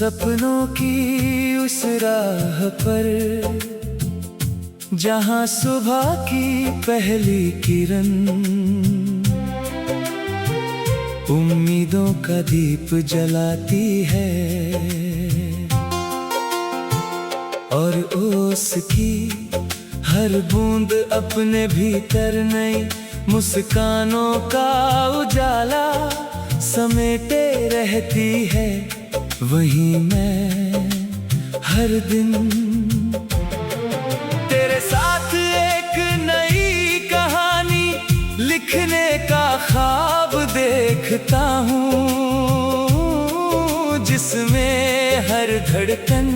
सपनों की उस राह पर जहां सुबह की पहली किरण उम्मीदों का दीप जलाती है और उसकी हर बूंद अपने भीतर नई मुस्कानों का उजाला समेटे रहती है। वहीं मैं हर दिन तेरे साथ एक नई कहानी लिखने का ख्वाब देखता हूँ, जिसमें हर धड़कन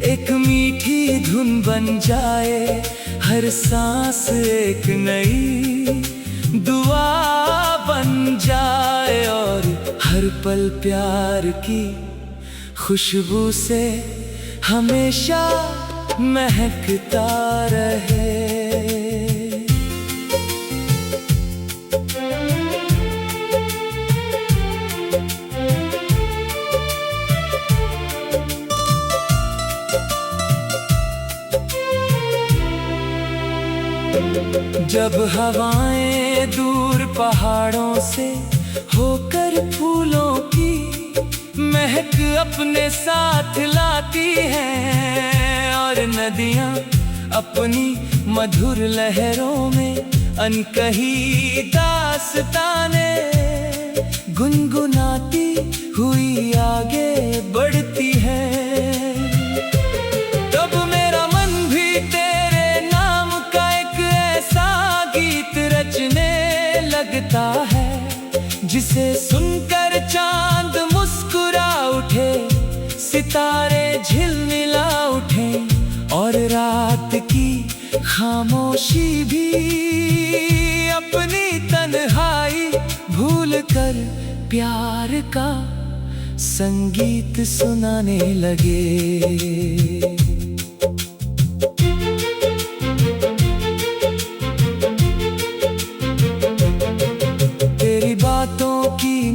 एक मीठी धुन बन जाए, हर सांस एक नई दुआ बन जाए और हर पल प्यार की खुशबू से हमेशा महकता रहे। जब हवाएं दूर पहाड़ों से होकर फूलों की महक अपने साथ लाती हैं और नदियां अपनी मधुर लहरों में अनकही दास्तानें गुनगुनाती हुई आगे बढ़ती है। तब मेरा मन भी तेरे नाम का एक ऐसा गीत रचने लगता है, जिसे सुनकर चांद मुस्कुरा उठे, सितारे झिलमिला उठे और रात की खामोशी भी अपनी तन्हाई भूलकर प्यार का संगीत सुनाने लगे।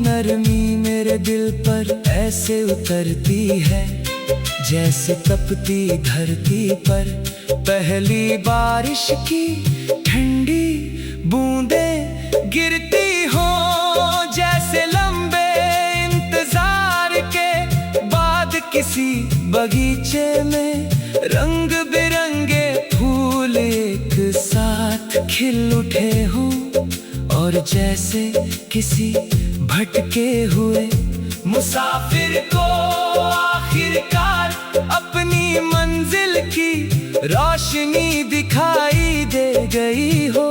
नरमी मेरे दिल पर ऐसे उतरती है, जैसे तपती धरती पर पहली बारिश की ठंडी बूंदें गिरती हो, जैसे लंबे इंतजार के बाद किसी बगीचे में रंग बिरंगे फूल एक साथ खिल उठे हों और जैसे किसी भटके हुए मुसाफिर को आखिरकार अपनी मंजिल की रोशनी दिखाई दे गई हो,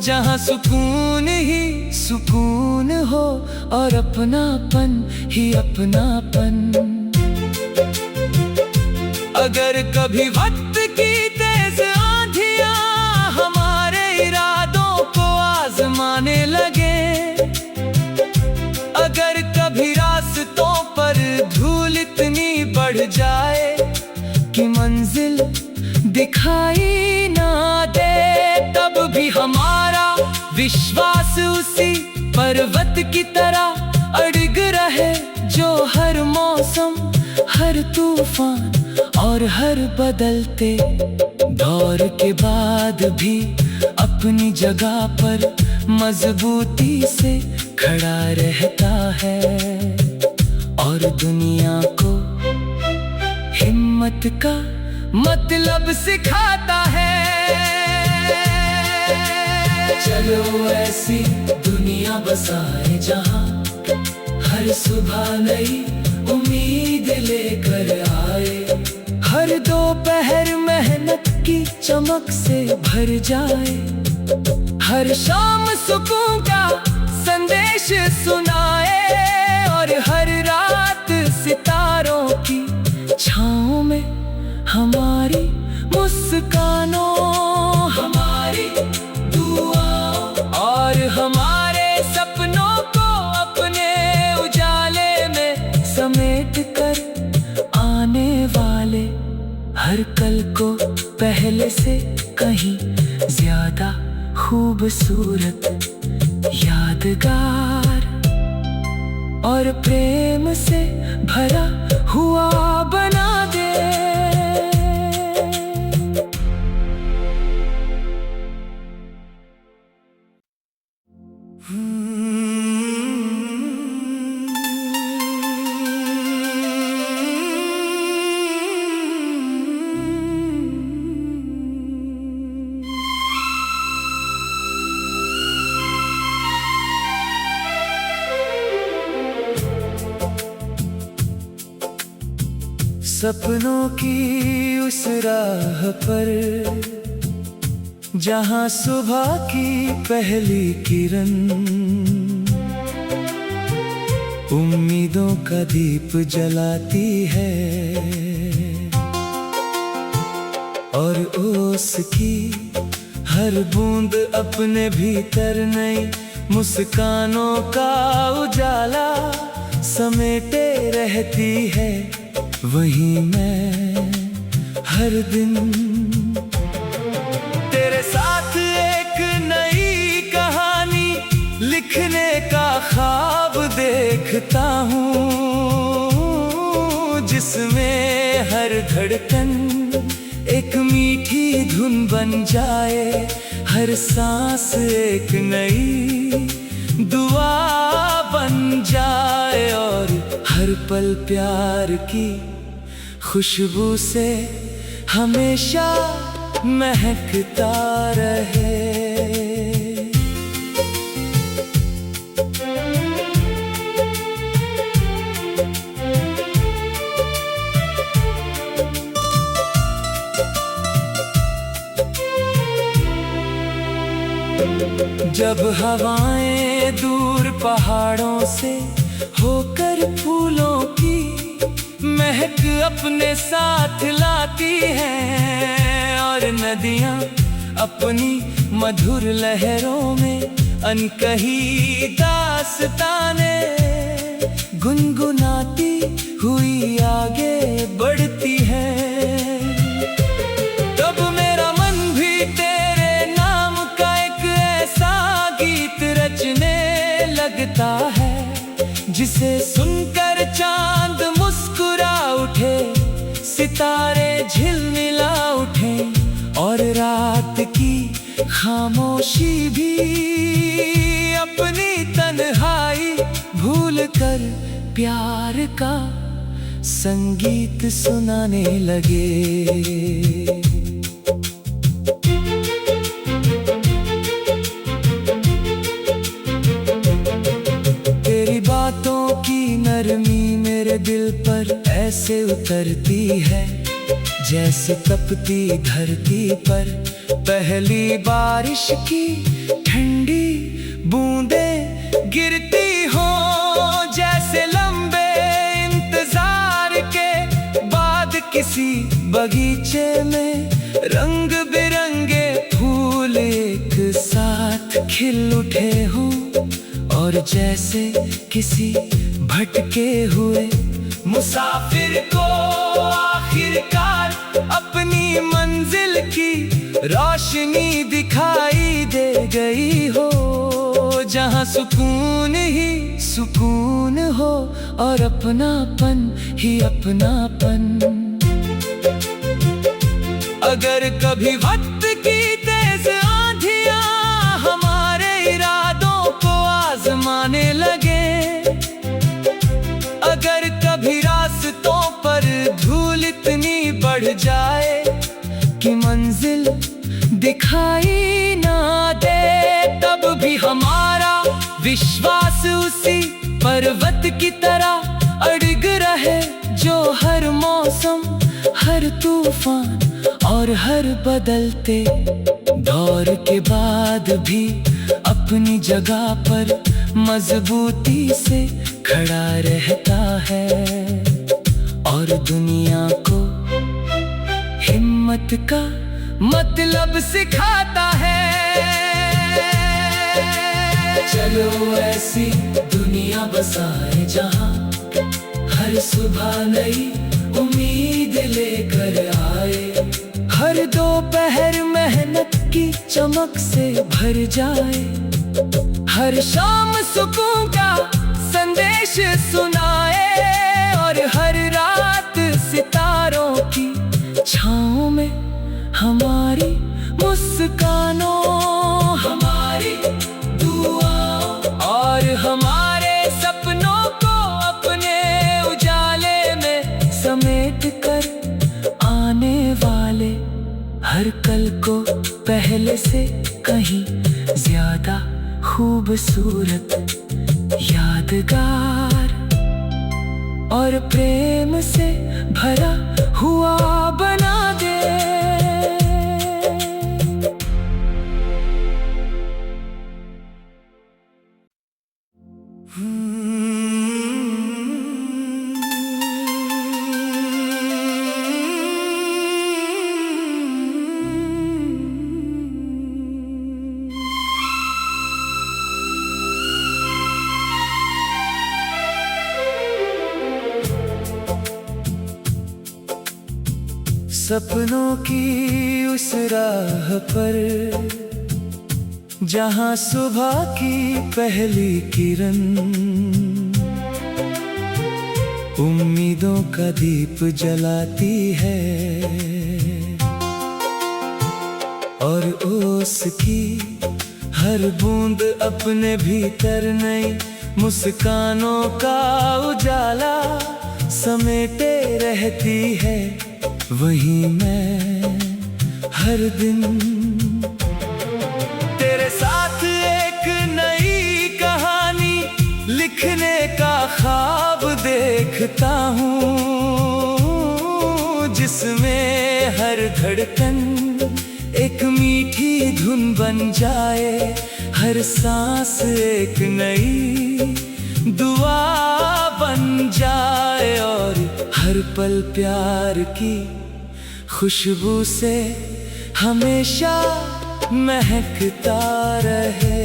जहां सुकून ही सुकून हो और अपनापन ही अपनापन। अगर कभी वक्त की तेज आंधियां हमारे इरादों को आजमाने लगे, अगर कभी रास्तों पर धूल इतनी बढ़ जाए कि मंजिल दिखाई ना दे, तब भी हमारा विश्वास उसी पर्वत की तरह अड़िग रहे, जो हर मौसम, हर तूफान और हर बदलते दौर के बाद भी अपनी जगह पर मजबूती से खड़ा रहता है और दुनिया को हिम्मत का मतलब सिखाता है। चलो ऐसी दुनिया बसाए जहां हर सुबह नई उम्मीद लेकर आए, हर दोपहर मेहनत की चमक से भर जाए, हर शाम सुकून का संदेश सुनाए और हर रात सितारों की छाँव में हमारी मुस्कानों, हमारी दुआओं हर कल को पहले से कहीं ज्यादा खूबसूरत, यादगार और प्रेम से भरा हुआ बना दे। सपनों की उस राह पर जहां सुबह की पहली किरण उम्मीदों का दीप जलाती है, और उसकी हर बूंद अपने भीतर नई मुस्कानों का उजाला समेटे रहती है। वहीं मैं हर दिन तेरे साथ एक नई कहानी लिखने का ख्वाब देखता हूँ, जिसमें हर धड़कन एक मीठी धुन बन जाए, हर सांस एक नई दुआ बन जाए, और हर पल प्यार की खुशबू से हमेशा महकता रहे। जब हवाएं दूर पहाड़ों से होकर फूलों की महक अपने साथ लाती हैं, और नदियां अपनी मधुर लहरों में अनकही दास्ताने गुनगुनाती हुई आगे बढ़ती है। तब मेरा मन भी तेरे नाम का एक ऐसा गीत रचने लगता है, जिसे सुनकर चांद मुस्कुरा उठे, सितारे झिलमिला उठे, और रात की खामोशी भी अपनी तन्हाई भूलकर प्यार का संगीत सुनाने लगे। तेरी बातों की नरमी मेरे दिल पर ऐसे उतरती है, जैसे तपती धरती पर पहली बारिश की ठंडी बूंदें गिरती हो, जैसे लंबे इंतजार के बाद किसी बगीचे में रंग बिरंगे फूल एक साथ खिल उठे हों, और जैसे किसी भटके हुए मुसाफिर को आखिरकार अपनी मंजिल की रोशनी दिखाई दे गई हो, जहां सुकून ही सुकून हो, और अपनापन ही अपनापन। अगर कभी वक्त की तेज आंधियां हमारे इरादों को आजमाने लगे, अगर कभी रास्तों पर धूल इतनी बढ़ जाए कि मंजिल दिखाई ना दे, तब भी हमारा विश्वास उसी पर्वत की तरह अड़िग रहे, जो हर मौसम, हर तूफान और हर बदलते दौर के बाद भी अपनी जगह पर मजबूती से खड़ा रहता है, और दुनिया को हिम्मत का मतलब सिखाता है। चलो ऐसी दुनिया बसाए जहां हर सुबह नई उम्मीद लेकर आए। हर दोपहर मेहनत की चमक से भर जाए। हर शाम सुकून का संदेश सुनाए और हर रात सितारों की छाँव में हमारी मुस्कानों, हमारी दुआओं और हमारे सपनों को अपने उजाले में समेट कर आने वाले हर कल को पहले से कहीं ज्यादा खूबसूरत, यादगार और प्रेम से भरा हुआ बना दे। सपनों की उस राह पर जहां सुबह की पहली किरण उम्मीदों का दीप जलाती है और उसकी हर बूंद अपने भीतर नई मुस्कानों का उजाला समेटे रहती है। वहीं मैं हर दिन तेरे साथ एक नई कहानी लिखने का ख्वाब देखता हूँ, जिसमें हर धड़कन एक मीठी धुन बन जाए, हर सांस एक नई दुआ बन जाए और हर पल प्यार की खुशबू से हमेशा महकता रहे।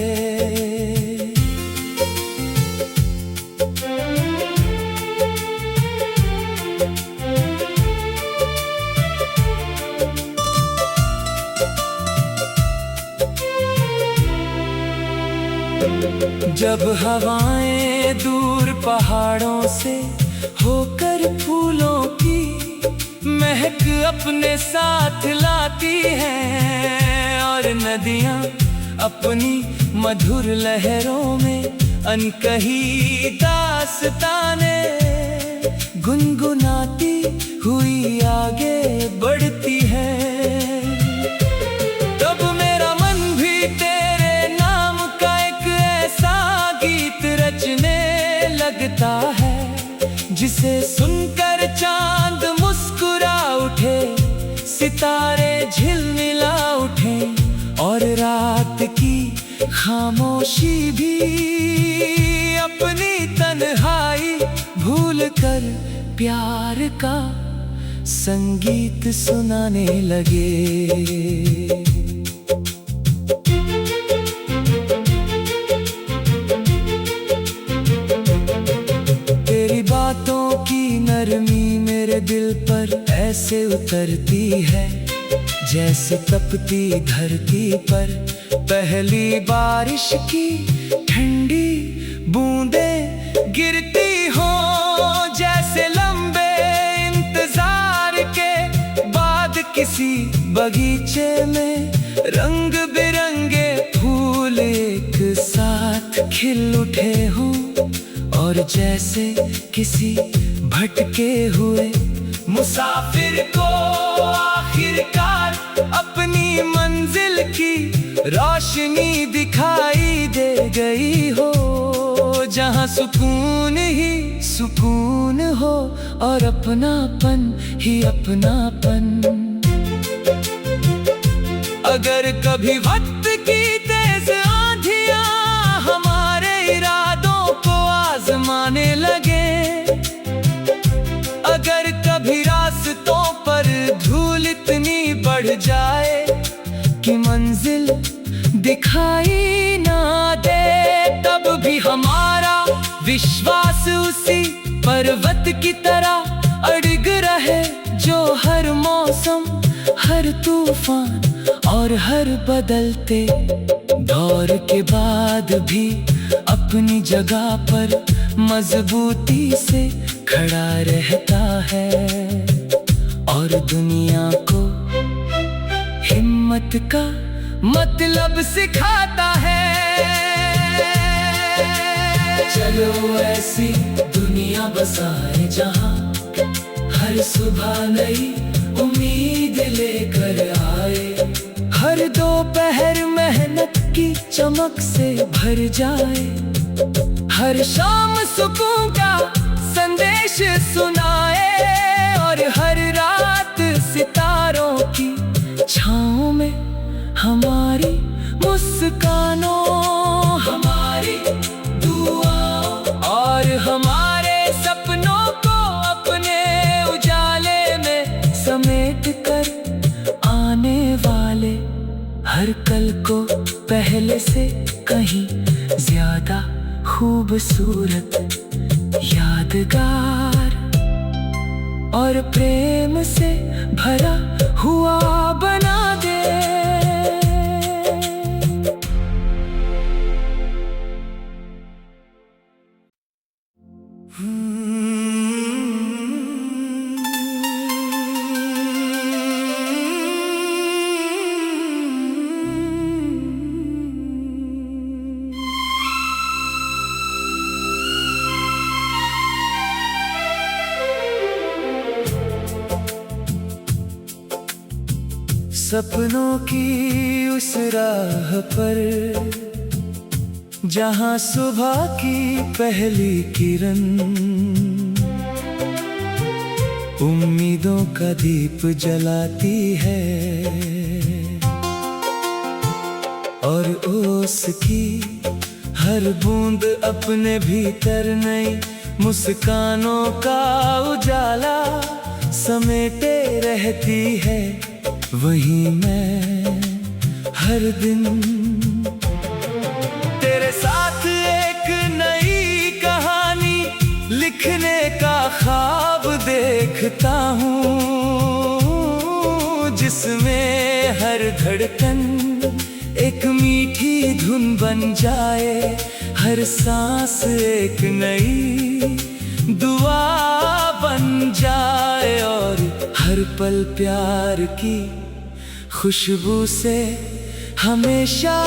जब हवाएं दूर पहाड़ों से होकर फूलों की महक अपने साथ लाती हैं और नदियां अपनी मधुर लहरों में अनकही दास्तानें गुनगुनाती हुई आगे बढ़ती है। तब मेरा मन भी तेरे नाम का एक ऐसा गीत रचने लगता है, जिसे सुनकर चांद मुस्कुरा उठे, सितारे झिलमिला उठे और रात की खामोशी भी अपनी तन्हाई भूलकर प्यार का संगीत सुनाने लगे। नरमी मेरे दिल पर ऐसे उतरती है, जैसे तपती धरती पर पहली बारिश की ठंडी बूंदें गिरती हो, जैसे लंबे इंतजार के बाद किसी बगीचे में रंग बिरंगे फूल एक साथ खिल उठे हों और जैसे किसी भटके हुए मुसाफिर को आखिरकार अपनी मंजिल की रोशनी दिखाई दे गई हो, जहां सुकून ही सुकून हो और अपनापन ही अपनापन। अगर कभी वक्त की तेज आंधियां हमारे इरादों को आजमाने लगे, अगर कभी रास्तों पर धूल इतनी बढ़ जाए कि मंजिल दिखाई ना दे, तब भी हमारा विश्वास उसी पर्वत की तरह अड़िग रहे जो हर मौसम, हर तूफान और हर बदलते दौर के बाद भी अपनी जगह पर मजबूती से खड़ा रहता है और दुनिया को हिम्मत का मतलब सिखाता है। चलो ऐसी दुनिया बसाए जहां हर सुबह नई उम्मीद लेकर आए, हर दोपहर मेहनत की चमक से भर जाए, हर शाम सुकून का संदेश सुनाए और हर रात सितारों की छाँव में हमारी मुस्कानों, हमारी दुआओं और हमारे सपनों को अपने उजाले में समेट कर आने वाले हर कल को पहले से कहीं ज्यादा खूबसूरत, यादगार और प्रेम से भरा हुआ बना दे। सपनों की उस राह पर जहां सुबह की पहली किरण उम्मीदों का दीप जलाती है और उसकी हर बूंद अपने भीतर नई मुस्कानों का उजाला समेटे रहती है। वहीं मैं हर दिन तेरे साथ एक नई कहानी लिखने का ख्वाब देखता हूँ, जिसमें हर धड़कन एक मीठी धुन बन जाए, हर सांस एक नई दुआ बन जाए और हर पल प्यार की खुशबू से हमेशा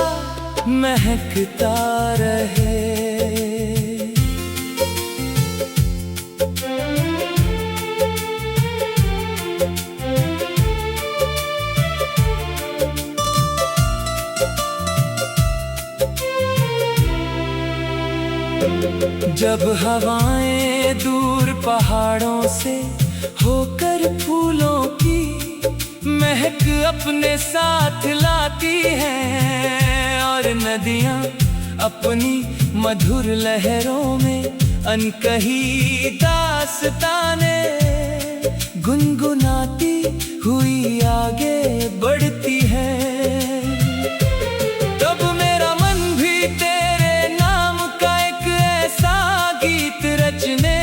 महकता रहे। जब हवाएं दूर पहाड़ों से होकर फूलों की महक अपने साथ लाती हैं और नदियां अपनी मधुर लहरों में अनकही दास्ताने गुनगुनाती हुई आगे बढ़ती है। तब मेरा मन भी तेरे नाम का एक ऐसा गीत रचने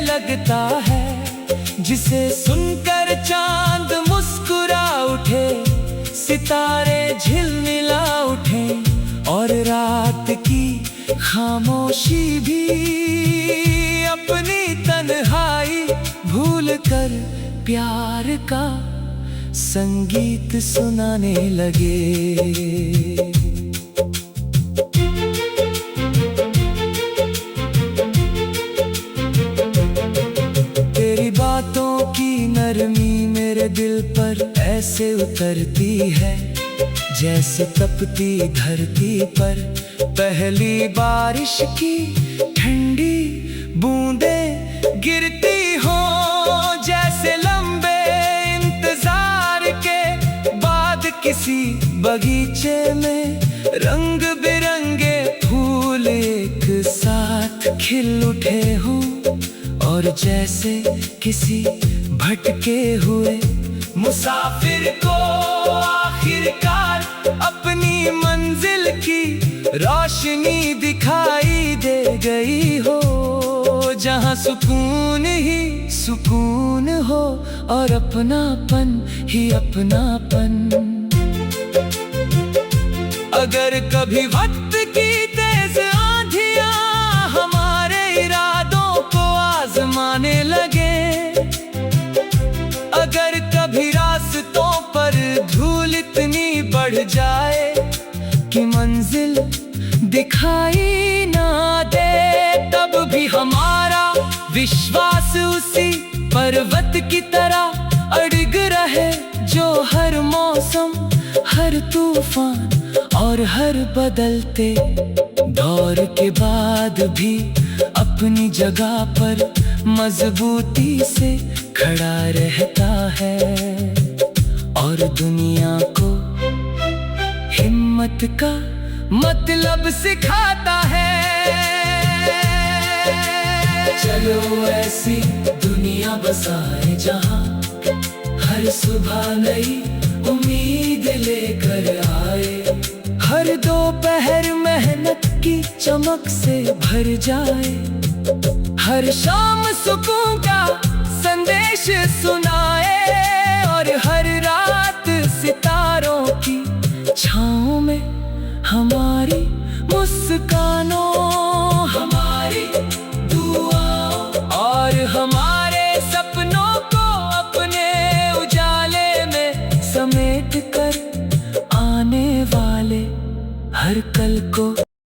लगता है, जिसे सुनकर चांद मुस्कुरा उठे, सितारे झिलमिला उठे और रात की खामोशी भी अपनी तन्हाई भूल कर प्यार का संगीत सुनाने लगे। बातों की नरमी मेरे दिल पर ऐसे उतरती है, जैसे तपती धरती पर पहली बारिश की ठंडी बूंदें गिरती हो, जैसे लंबे इंतजार के बाद किसी बगीचे में रंग बिरंगे फूल एक साथ खिल उठे हों और जैसे किसी भटके हुए मुसाफिर को आखिरकार अपनी मंजिल की रोशनी दिखाई दे गई हो, जहाँ सुकून ही सुकून हो और अपनापन ही अपनापन। अगर कभी वक्त की तेज आंधियां हमारे इरादों को आजमाने लगे, अगर कभी रास्तों पर धूल इतनी बढ़ जाए कि मंजिल दिखाई ना दे, तब भी हमारा विश्वास उसी पर्वत की तरह अड़िग रहे, जो हर मौसम, हर तूफान और हर बदलते दौर के बाद भी अपनी जगह पर मजबूती से खड़ा रहता है और दुनिया को हिम्मत का मतलब सिखाता है। चलो ऐसी दुनिया बसाए जहाँ हर सुबह नई उम्मीद लेकर आए, हर दोपहर मेहनत की चमक से भर जाए, हर शाम सुकून का संदेश सुनाए और हर रात सितारों की छाँव में हमारी मुस्कानों, हमारी दुआओं और हमारे सपनों को अपने उजाले में समेट कर आने वाले हर कल को